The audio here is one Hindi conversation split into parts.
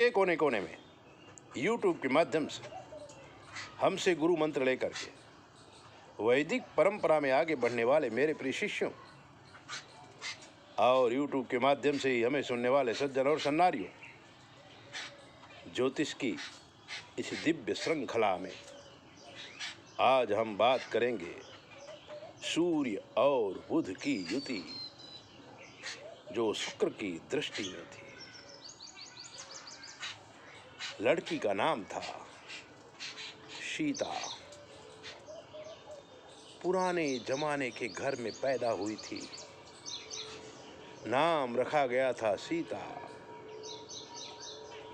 के कोने कोने में YouTube के माध्यम से हमसे गुरु मंत्र लेकर के वैदिक परंपरा में आगे बढ़ने वाले मेरे प्रिय शिष्यों और YouTube के माध्यम से ही हमें सुनने वाले सज्जन और सन्नारियों, ज्योतिष की इस दिव्य श्रृंखला में आज हम बात करेंगे सूर्य और बुध की युति जो शुक्र की दृष्टि में थी। लड़की का नाम था सीता। पुराने जमाने के घर में पैदा हुई थी। नाम रखा गया था सीता।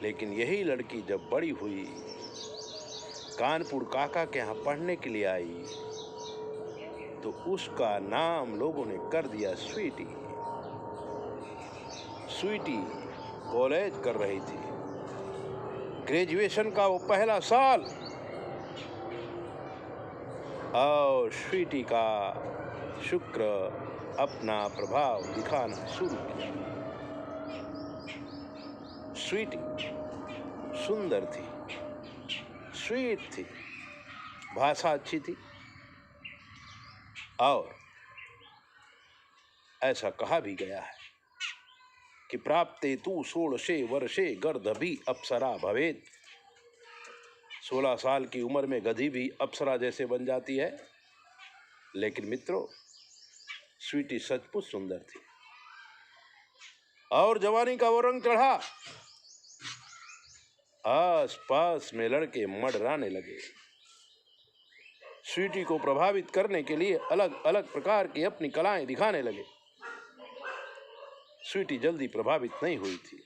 लेकिन यही लड़की जब बड़ी हुई, कानपुर काका के यहाँ पढ़ने के लिए आई, तो उसका नाम लोगों ने कर दिया स्वीटी। स्वीटी कॉलेज कर रही थी, ग्रेजुएशन का वो पहला साल, और स्वीटी का शुक्र अपना प्रभाव दिखाना शुरू किया। स्वीटी सुंदर थी, स्वीट थी, भाषा अच्छी थी, और ऐसा कहा भी गया है कि प्राप्ते तू 16 वर्षे गर्दभी अप्सरा भवेत। 16 साल की उम्र में गधी भी अप्सरा जैसे बन जाती है। लेकिन मित्रों, स्वीटी सचमुच सुंदर थी और जवानी का वो रंग चढ़ा। आस पास में लड़के मडराने लगे। स्वीटी को प्रभावित करने के लिए अलग अलग प्रकार की अपनी कलाएं दिखाने लगे। स्वीटी जल्दी प्रभावित नहीं हुई थी,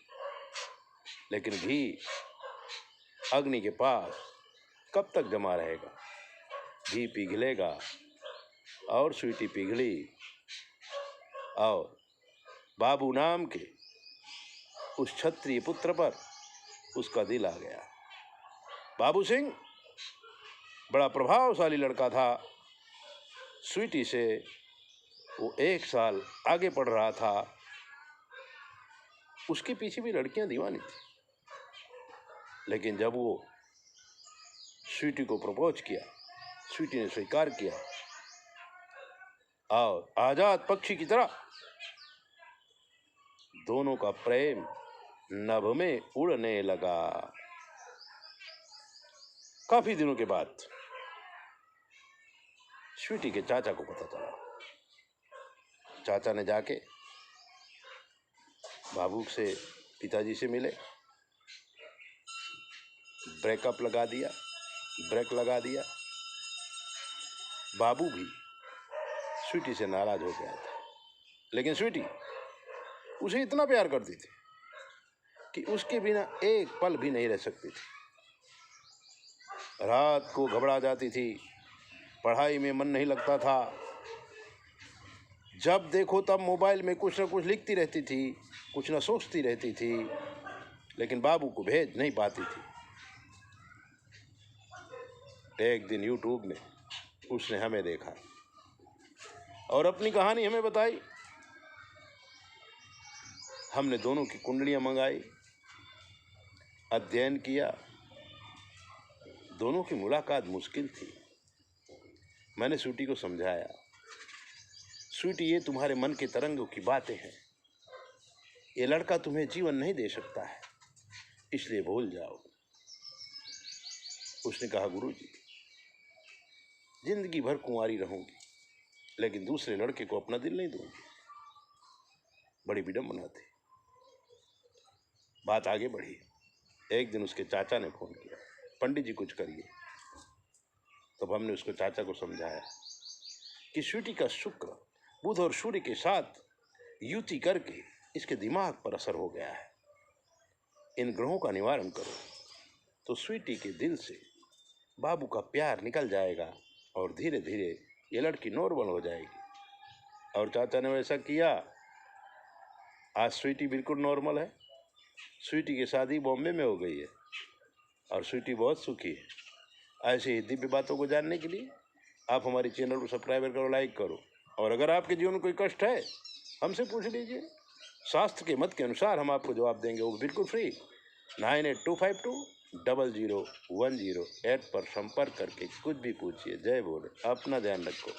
लेकिन घी अग्नि के पास कब तक जमा रहेगा? घी पिघलेगा, और स्वीटी पिघली, और बाबू नाम के उस क्षत्रिय पुत्र पर उसका दिल आ गया। बाबू सिंह बड़ा प्रभावशाली लड़का था। स्वीटी से वो 1 साल आगे पढ़ रहा था। उसके पीछे भी लड़कियां दीवानी थी। लेकिन जब वो स्वीटी को प्रपोज किया, स्वीटी ने स्वीकार किया, और आजाद पक्षी की तरह दोनों का प्रेम नभ में उड़ने लगा। काफी दिनों के बाद स्वीटी के चाचा को पता चला। चाचा ने जाके बाबू से, पिताजी से मिले, ब्रेकअप लगा दिया, ब्रेक लगा दिया। बाबू भी स्वीटी से नाराज हो गया था। लेकिन स्वीटी उसे इतना प्यार करती थी कि उसके बिना एक पल भी नहीं रह सकती थी। रात को घबरा जाती थी, पढ़ाई में मन नहीं लगता था। जब देखो तब मोबाइल में कुछ न कुछ लिखती रहती थी, कुछ न सोचती रहती थी, लेकिन बाबू को भेज नहीं पाती थी। एक दिन YouTube में उसने हमें देखा और अपनी कहानी हमें बताई। हमने दोनों की कुंडलियां मंगाई, अध्ययन किया। दोनों की मुलाकात मुश्किल थी। मैंने स्वीटी को समझाया, स्वीटी, ये तुम्हारे मन के तरंगों की बातें हैं। ये लड़का तुम्हें जीवन नहीं दे सकता है, इसलिए भूल जाओ। उसने कहा, गुरुजी, जिंदगी भर कुंवारी रहूंगी, लेकिन दूसरे लड़के को अपना दिल नहीं दूंगी। बड़ी विडंबना थी। बात आगे बढ़ी। एक दिन उसके चाचा ने फोन किया, पंडित जी कुछ करिए। तब हमने उसको चाचा को समझाया कि स्वीटी का शुक्र बुध और सूर्य के साथ युति करके इसके दिमाग पर असर हो गया है। इन ग्रहों का निवारण करो तो स्वीटी के दिल से बाबू का प्यार निकल जाएगा और धीरे धीरे ये लड़की नॉर्मल हो जाएगी। और चाचा ने वैसा किया। आज स्वीटी बिल्कुल नॉर्मल है। स्वीटी की शादी बॉम्बे में हो गई है और स्वीटी बहुत सुखी है। ऐसे ही दिव्य बातों को जानने के लिए आप हमारे चैनल को सब्सक्राइब करो, लाइक करो। और अगर आपके जीवन में कोई कष्ट है, हमसे पूछ लीजिए। शास्त्र के मत के अनुसार हम आपको जवाब देंगे, वो बिल्कुल फ्री। 9825200108 पर संपर्क करके कुछ भी पूछिए। जय बोले, अपना ध्यान रखो।